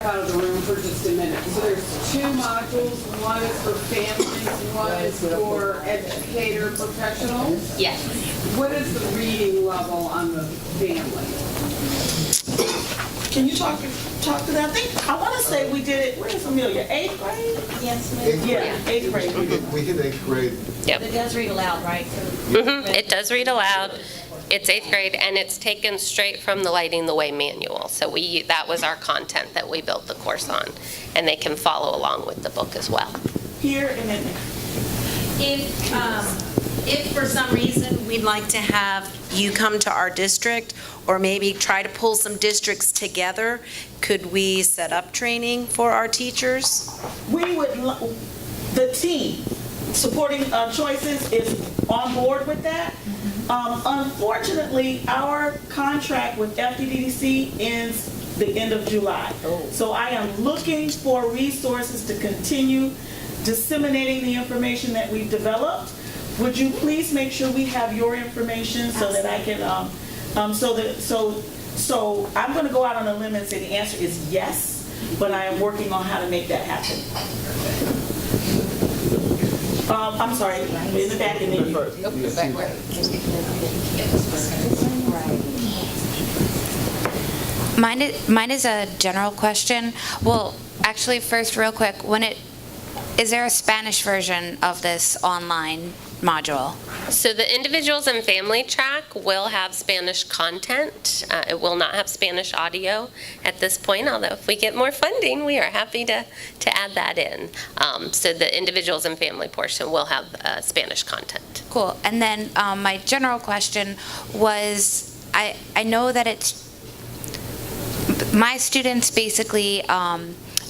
out of the room for just a minute. So there's two modules. One is for families, one is for educator professionals. Yes. What is the reading level on the family? Can you talk to that? I want to say we did it, where is Amelia, 8th grade? Yes, ma'am. Eighth grade. Yeah, 8th grade. We hit 8th grade. Yep. It does read aloud, right? It does read aloud. It's 8th grade, and it's taken straight from the Lighting the Way manual. So that was our content that we built the course on, and they can follow along with the book as well. Here and then If for some reason we'd like to have you come to our district, or maybe try to pull some districts together, could we set up training for our teachers? we would, the team supporting choices is on board with that. Unfortunately, our contract with FDDC ends the end of July. So I am looking for resources to continue disseminating the information that we've developed. Would you please make sure we have your information so that I can, so I'm going to go out on a limb and say the answer is yes, but I am working on how to make that happen. I'm sorry, in the back and then you. Mine is a general question. Well, actually, first, real quick, is there a Spanish version of this online module? So the individuals and family track will have Spanish content. It will not have Spanish audio at this point, although if we get more funding, we are happy to add that in. So the individuals and family portion will have Spanish content. Cool. And then my general question was, I know that it's, my students basically,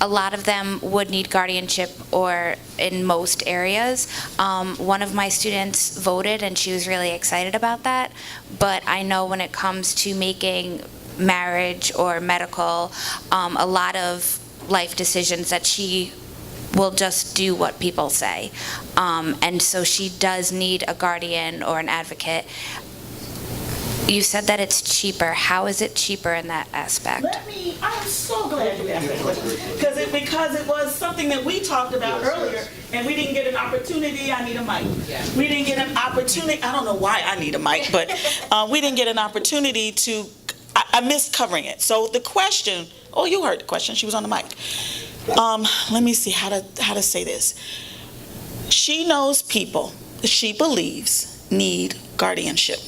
a lot of them would need guardianship, or in most areas. One of my students voted and she was really excited about that, but I know when it comes to making marriage or medical, a lot of life decisions that she will just do what people say. And so she does need a guardian or an advocate. You said that it's cheaper. How is it cheaper in that aspect? I'm so glad you asked that question. Because it was something that we talked about earlier, and we didn't get an opportunity. I need a mic. We didn't get an opportunity. I don't know why I need a mic, but we didn't get an opportunity to, I missed covering it. So the question, oh, you heard the question. She was on the mic. Let me see how to say this. She knows people that she believes need guardianship.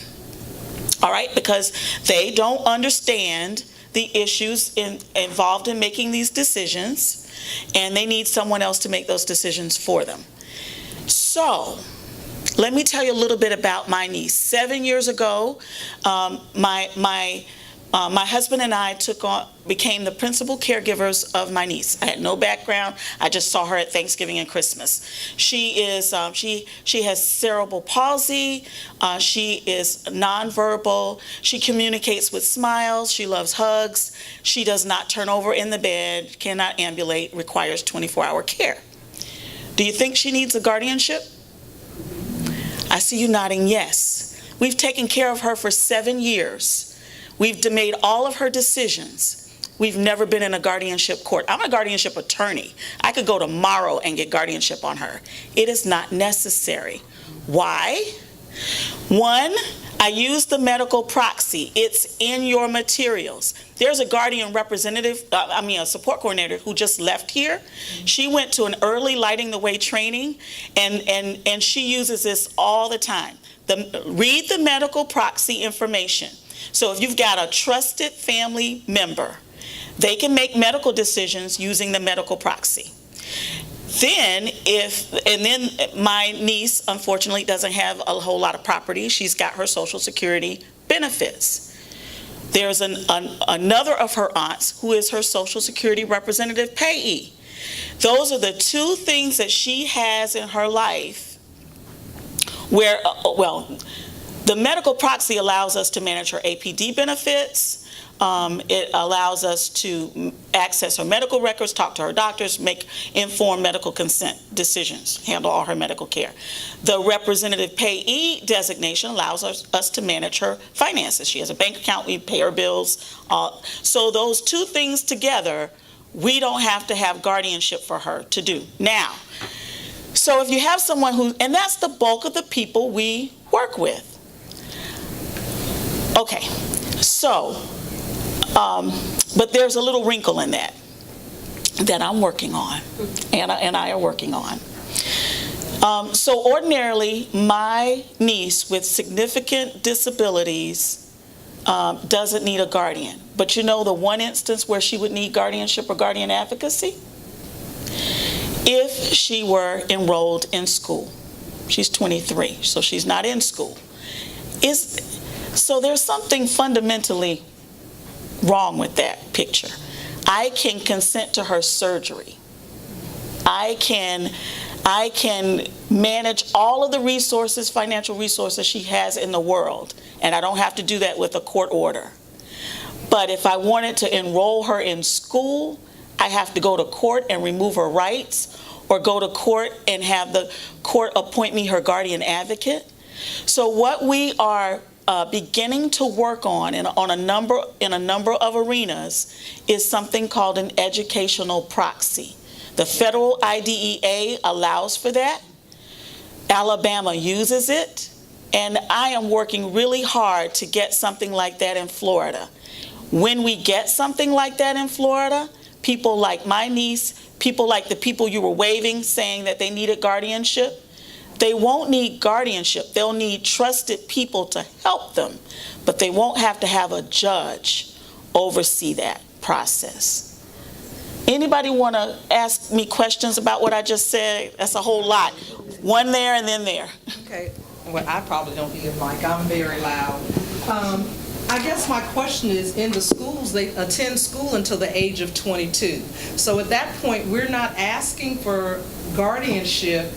All right, because they don't understand the issues involved in making these decisions, and they need someone else to make those decisions for them. So, let me tell you a little bit about my niece. 7 years ago, my husband and I became the principal caregivers of my niece. I had no background. I just saw her at Thanksgiving and Christmas. She is she has cerebral palsy. She is nonverbal. She communicates with smiles. She loves hugs. She does not turn over in the bed, cannot ambulate, requires 24-hour care. Do you think she needs a guardianship? I see you nodding yes. We've taken care of her for 7 years. We've made all of her decisions. We've never been in a guardianship court. I'm a guardianship attorney. I could go tomorrow and get guardianship on her. It is not necessary. Why? One, I use the medical proxy. It's in your materials. There's a guardian representative, a support coordinator who just left here. She went to an early Lighting the Way training, and she uses this all the time. Read the medical proxy information. So if you've got a trusted family member, they can make medical decisions using the medical proxy. Then my niece, unfortunately, doesn't have a whole lot of property. She's got her Social Security benefits. There's another of her aunts who is her Social Security representative payee. Those are the two things that she has in her life where, the medical proxy allows us to manage her APD benefits. It allows us to access her medical records, talk to her doctors, make informed medical consent decisions, handle all her medical care. The representative payee designation allows us to manage her finances. She has a bank account, we pay her bills. So those two things together we don't have to have guardianship for her to do. Now, so if you have someone who, and that's the bulk of the people we work with. Okay, so, but there's a little wrinkle in that I'm working on, Anna and I are working on. So ordinarily, my niece with significant disabilities doesn't need a guardian. But you know the one instance where she would need guardianship or guardian advocacy? If she were enrolled in school. She's 23, so she's not in school. So there's something fundamentally wrong with that picture. I can consent to her surgery. I can manage all of the resources, financial resources she has in the world, and I don't have to do that with a court order. But if I wanted to enroll her in school, I have to go to court and remove her rights, or go to court and have the court appoint me her guardian advocate. So what we are beginning to work on in a number of arenas is something called an educational proxy. The federal IDEA allows for that. Alabama uses it, and I am working really hard to get something like that in Florida. When we get something like that in Florida, people like my niece, people like the people you were waving saying that they needed guardianship, they won't need guardianship. They'll need trusted people to help them, but they won't have to have a judge oversee that process. Anybody want to ask me questions about what I just said? That's a whole lot. One there and then there. Okay, well, I probably don't need a mic, I'm very loud. I guess my question is, in the schools, they attend school until the age of 22. So at that point, we're not asking for guardianship.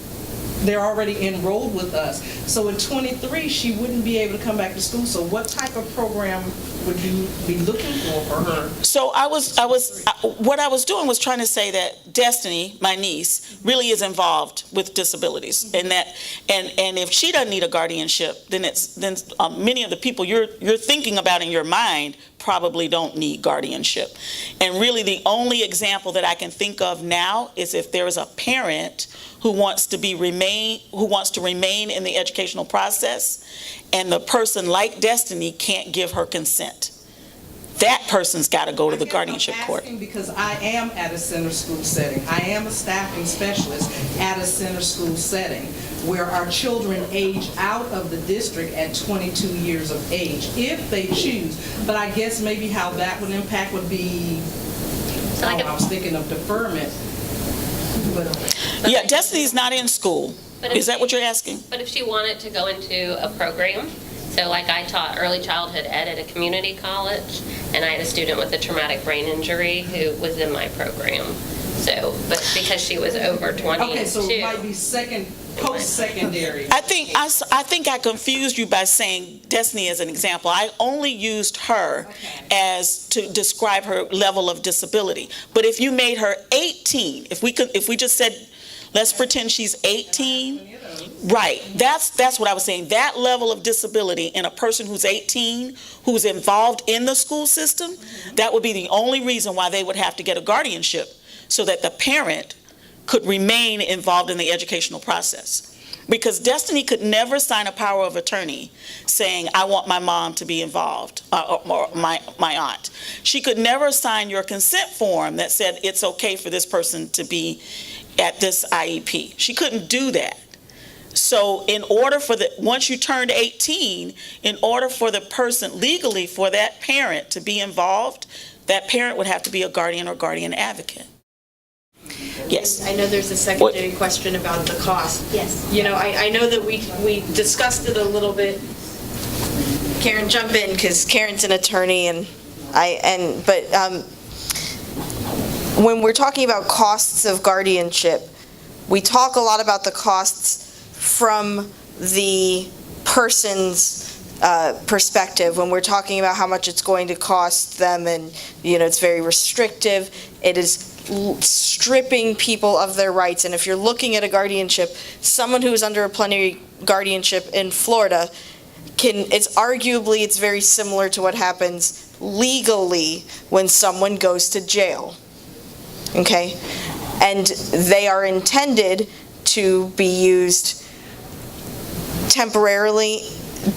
They're already enrolled with us. So at 23, she wouldn't be able to come back to school. So what type of program would you be looking for her? So what I was doing was trying to say that Destiny, my niece, really is involved with disabilities, and if she doesn't need a guardianship, then many of the people you're thinking about in your mind probably don't need guardianship. And really the only example that I can think of now is if there is a parent who wants to remain in the educational process, and the person like Destiny can't give her consent. That person's got to go to the guardianship court. I'm asking because I am at a center school setting. I am a staffing specialist at a center school setting where our children age out of the district at 22 years of age, if they choose. But I guess maybe how that would impact would be, I was thinking of deferment. Yeah, Destiny's not in school. Is that what you're asking? But if she wanted to go into a program, so like I taught early childhood ed at a community college, and I had a student with a traumatic brain injury who was in my program. So, but because she was over 22. Okay, so it might be post-secondary. I think I confused you by saying Destiny as an example. I only used her as to describe her level of disability. But if you made her 18, if we just said, let's pretend she's 18, right? That's what I was saying. That level of disability in a person who's 18, who's involved in the school system, that would be the only reason why they would have to get a guardianship, so that the parent could remain involved in the educational process. Because Destiny could never sign a power of attorney saying, I want my mom to be involved, or my aunt. She could never sign your consent form that said it's okay for this person to be at this IEP. She couldn't do that. So once you turned 18, in order for the person, legally for that parent to be involved, that parent would have to be a guardian or guardian advocate. Yes. I know there's a secondary question about the cost. Yes. You know, I know that we discussed it a little bit. Karen, jump in, because Karen's an attorney, but when we're talking about costs of guardianship, we talk a lot about the costs from the person's perspective when we're talking about how much it's going to cost them, and it's very restrictive. It is stripping people of their rights. And if you're looking at a guardianship, someone who is under a plenary guardianship in Florida it's very similar to what happens legally when someone goes to jail. okay? And they are intended to be used temporarily.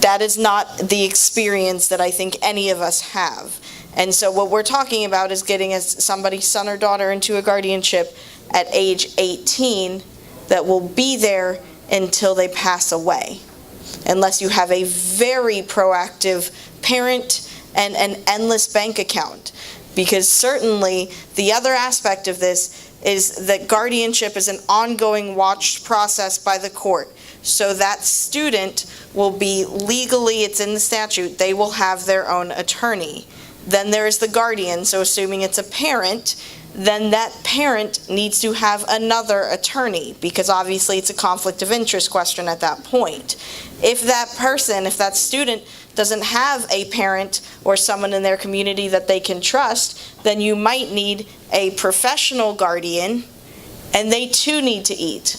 That is not the experience that I think any of us have. And so what we're talking about is getting somebody's son or daughter into a guardianship at age 18 that will be there until they pass away, unless you have a very proactive parent and an endless bank account. Because certainly the other aspect of this is that guardianship is an ongoing watched process by the court. So that student will be legally, it's in the statute, they will have their own attorney. Then there is the guardian, so assuming it's a parent, then that parent needs to have another attorney, because obviously it's a conflict of interest question at that point. If that person, if that student doesn't have a parent or someone in their community that they can trust, then you might need a professional guardian, and they too need to eat.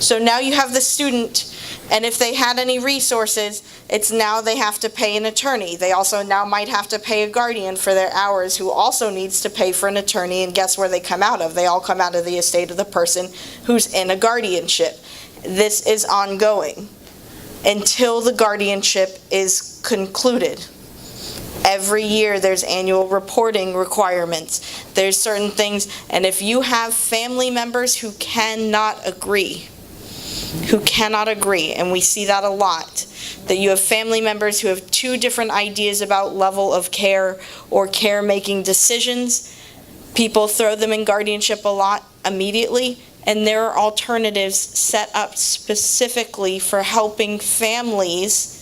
So now you have the student, and if they had any resources, it's now they have to pay an attorney. They also now might have to pay a guardian for their hours, who also needs to pay for an attorney, and guess where they come out of? They all come out of the estate of the person who's in a guardianship. This is ongoing until the guardianship is concluded. Every year there's annual reporting requirements. There's certain things, and if you have family members who cannot agree, and we see that a lot, that you have family members who have two different ideas about level of care or care-making decisions, people throw them in guardianship a lot immediately, and there are alternatives set up specifically for helping families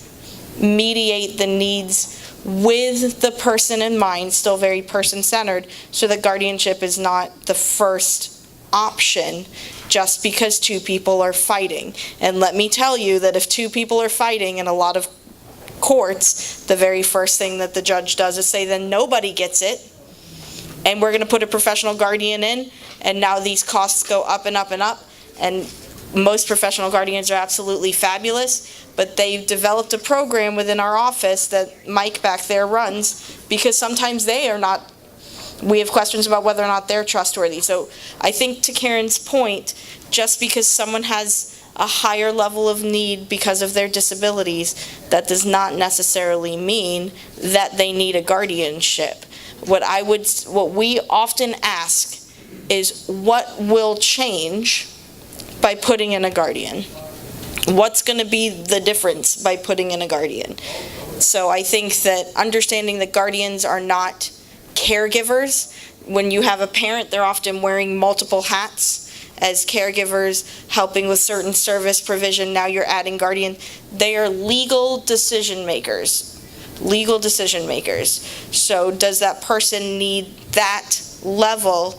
mediate the needs with the person in mind, still very person-centered, so that guardianship is not the first option just because two people are fighting. And let me tell you that if two people are fighting in a lot of courts, the very first thing that the judge does is say, then nobody gets it, and we're going to put a professional guardian in, and now these costs go up and up and up. And most professional guardians are absolutely fabulous, but they've developed a program within our office that Mike back there runs, because sometimes they are not, we have questions about whether or not they're trustworthy. So I think, to Karen's point, just because someone has a higher level of need because of their disabilities, that does not necessarily mean that they need a guardianship. What we often ask is, what will change by putting in a guardian? What's going to be the difference by putting in a guardian? So I think that understanding that guardians are not caregivers. When you have a parent, they're often wearing multiple hats as caregivers, helping with certain service provision. Now you're adding guardian. They are legal decision makers. Legal decision makers. So does that person need that level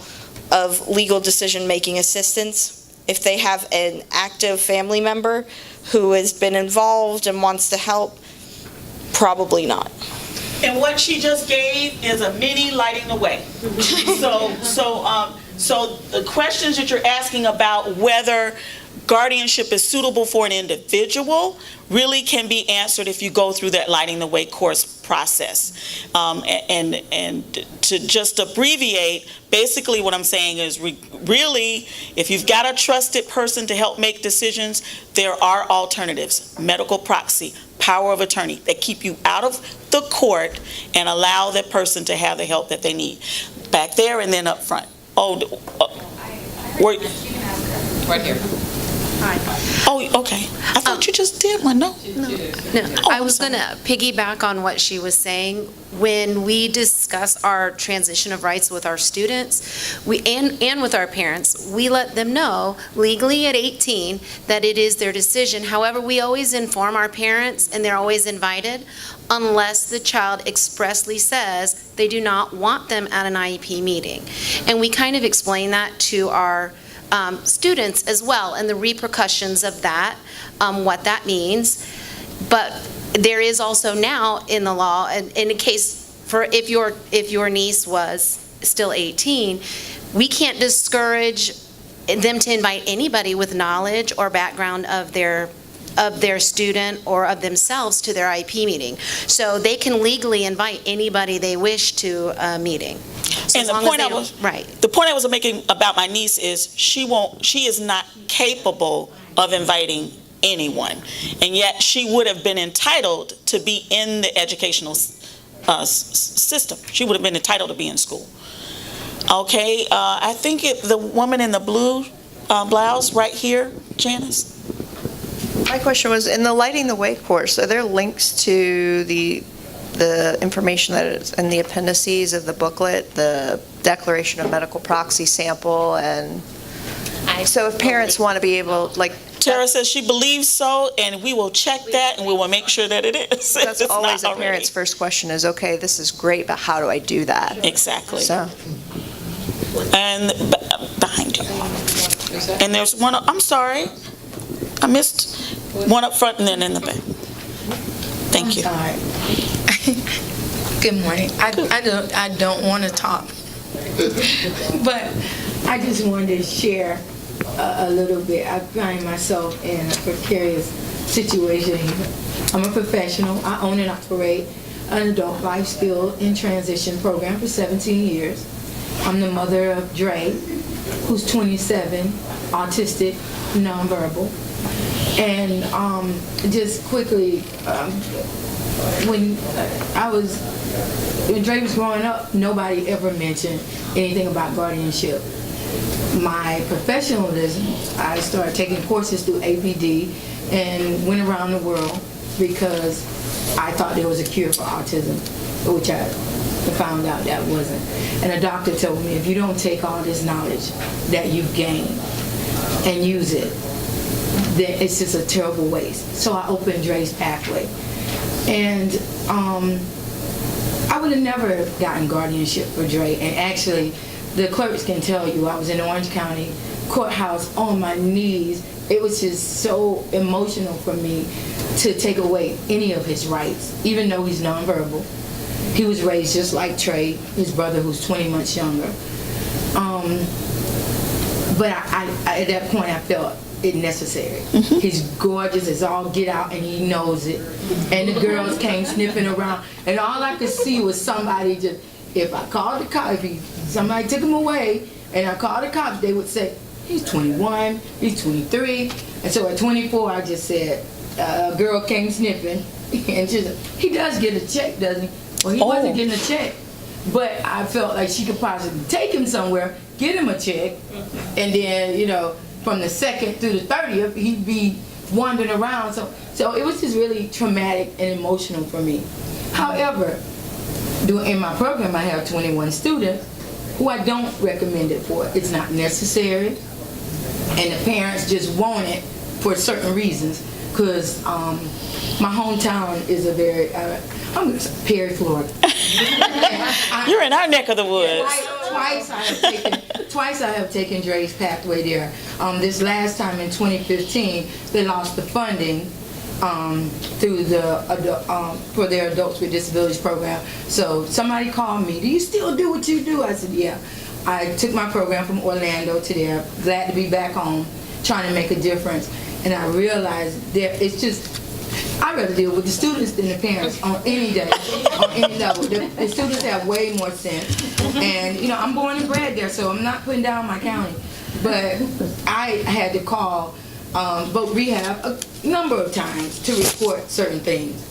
of legal decision-making assistance? If they have an active family member who has been involved and wants to help, probably not. And what she just gave is a mini lighting the way. So the questions that you're asking about whether guardianship is suitable for an individual really can be answered if you go through that lighting the way course process. And to just abbreviate, basically what I'm saying is, really, if you've got a trusted person to help make decisions, there are alternatives. Medical proxy, power of attorney, that keep you out of the court and allow that person to have the help that they need. Back there and then up front. Right here. Oh, okay. I thought you just did one. No. I was going to piggyback on what she was saying. When we discuss our transition of rights with our students, and with our parents, we let them know legally at 18 that it is their decision. However, we always inform our parents, and they're always invited, unless the child expressly says they do not want them at an IEP meeting. And we kind of explain that to our students as well, and the repercussions of that, what that means. But there is also now in the law, and in a case for if your niece was still 18, we can't discourage them to invite anybody with knowledge or background of their of their student or of themselves to their IEP meeting. So they can legally invite anybody they wish to a meeting. So And as long as they don't- right. the point I was making about my niece is she is not capable of inviting anyone. And yet she would have been entitled to be in the educational system. She would have been entitled to be in school. Okay, I think the woman in the blue blouse right here, Janice. My question was, in the Lighting the Way course, are there links to the information that is in the appendices of the booklet, the declaration of medical proxy sample, and so if parents want to be able, like, Tara says she believes so, and we will check that and we will make sure that it is. that's It's always not a parent's first question is, okay, this is great, but how do I do that? Exactly. So, And behind you. And there's one, I'm sorry, I missed one up front and then in the back. Thank you. Good morning. I don't want to talk, but I just wanted to share a little bit. I find myself in a precarious situation. I'm a professional. I own and operate an adult life skill in transition program for 17 years. I'm the mother of Dre, who's 27, autistic, nonverbal. And just quickly, when Dre was growing up, nobody ever mentioned anything about guardianship. My professionalism, I started taking courses through APD and went around the world because I thought there was a cure for autism, which I found out that wasn't. And a doctor told me, if you don't take all this knowledge that you've gained and use it, then it's just a terrible waste. So I opened Dre's Pathway. And I would have never gotten guardianship for Dre. And actually, the clerks can tell you, I was in Orange County courthouse on my knees. It was just so emotional for me to take away any of his rights, even though he's nonverbal. He was raised just like Trey, his brother, who's 20 months younger. But I at that point, I felt it necessary. He's gorgeous as all get out, and he knows it. And the girls came sniffing around, and all I could see was somebody just, if I called the cops, if somebody took him away, and I called the cops, they would say, he's 21, he's 23. And so at 24, I just said, a girl came sniffing, and she said, he does get a check, doesn't he? Well, he wasn't getting a check, but I felt like she could possibly take him somewhere, get him a check, and then, from the 2nd through the 30th, he'd be wandering around. So it was just really traumatic and emotional for me. However, in my program, I have 21 students who I don't recommend it for. It's not necessary, and the parents just want it for certain reasons. Because my hometown is a very, I'm Perry, Florida. You're in our neck of the woods. Twice I have taken Dre's Pathway there. This last time in 2015, they lost the funding through for their Adults with Disabilities program. So somebody called me, do you still do what you do? I said, yeah. I took my program from Orlando to there, glad to be back home, trying to make a difference. And I realized that it's just, I'd rather deal with the students than the parents on any day, on any level. The students have way more sense. And, I'm born and bred there, so I'm not putting down my county. But I had to call Voc Rehab a number of times to report certain things.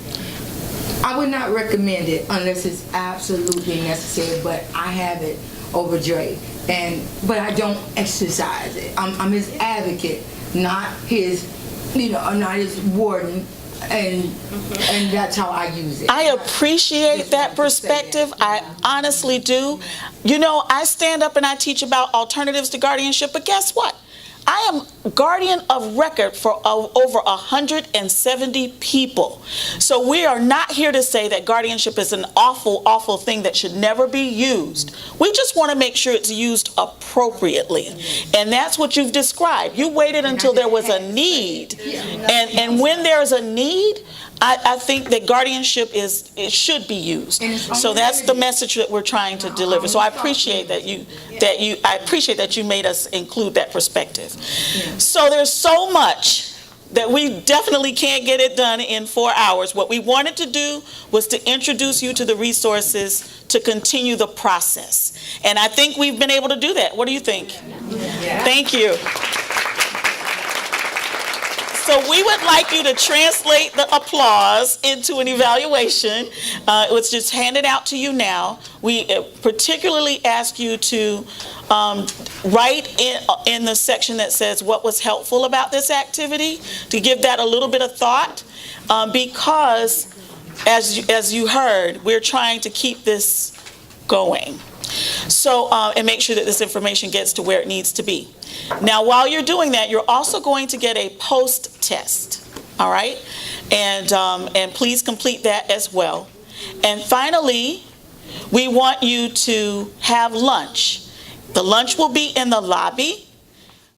I would not recommend it unless it's absolutely necessary, but I have it over Dre. But I don't exercise it. I'm his advocate, not his, not his warden, and that's how I use it. I appreciate that perspective. I honestly do. I stand up and I teach about alternatives to guardianship, but guess what? I am guardian of record for over 170 people. So we are not here to say that guardianship is an awful, awful thing that should never be used. We just want to make sure it's used appropriately. And that's what you've described. You waited until there was a need. And when there's a need, I think that guardianship it should be used. So that's the message that we're trying to deliver. So I appreciate that you made us include that perspective. So there's so much that we definitely can't get it done in 4 hours. What we wanted to do was to introduce you to the resources to continue the process. And I think we've been able to do that. What do you think? Yeah. Thank you. So we would like you to translate the applause into an evaluation. It was just handed out to you now. We particularly ask you to write in the section that says what was helpful about this activity, to give that a little bit of thought, because as you heard, we're trying to keep this going. So, and make sure that this information gets to where it needs to be. Now, while you're doing that, you're also going to get a post test, all right? And please complete that as well. And finally, we want you to have lunch. The lunch will be in the lobby.